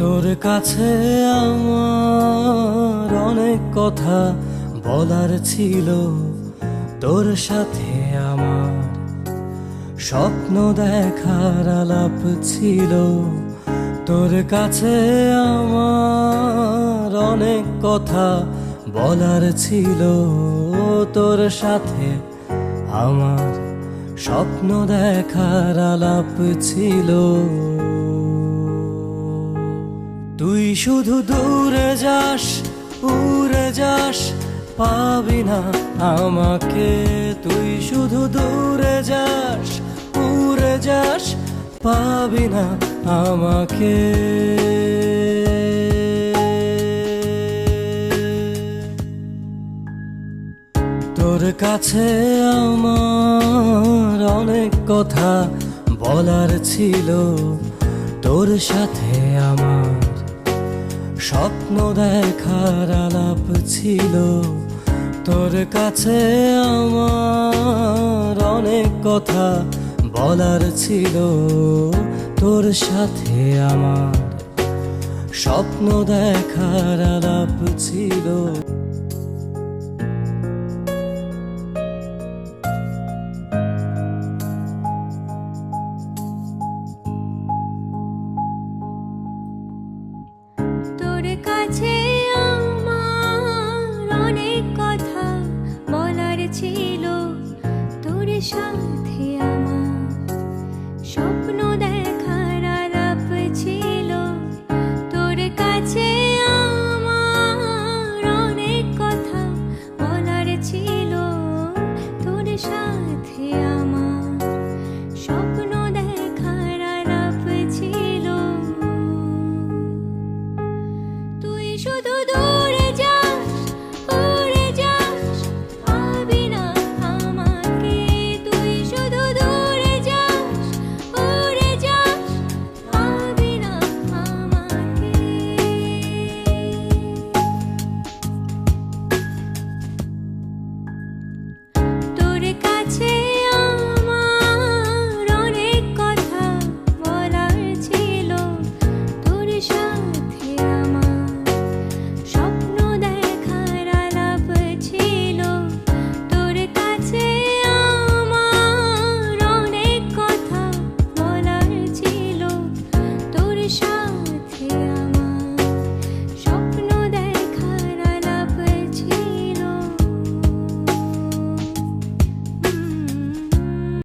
তোর কাছে আমার অনেক কথা বলার ছিল, তোর সাথে আমার স্বপ্ন দেখার আলাপ ছিল। তোর কাছে আমার অনেক কথা বলার ছিল, তোর সাথে আমার স্বপ্ন দেখার আলাপ ছিল। তুই শুধু দূরে যাস, উড়ে যাস, পাবি না আমাকে। তুই শুধু দূরে যাস, উড়ে যাস, পাবি না আমাকে। তোর কাছে আমার অনেক কথা বলার ছিল, তোর সাথে আমার স্বপ্ন দেখার আলাপ ছিল। তোর কাছে আমার অনেক কথা বলার ছিল, তোর সাথে আমার স্বপ্ন দেখার আলাপ ছিল। তোর কাছে আমার অনেক কথা বলার ছিল, তোর সাথে আমার স্বপ্ন দেখার আলাপ ছিল। তোর কাছে আমার অনেক কথা বলার ছিল, তোর সাথে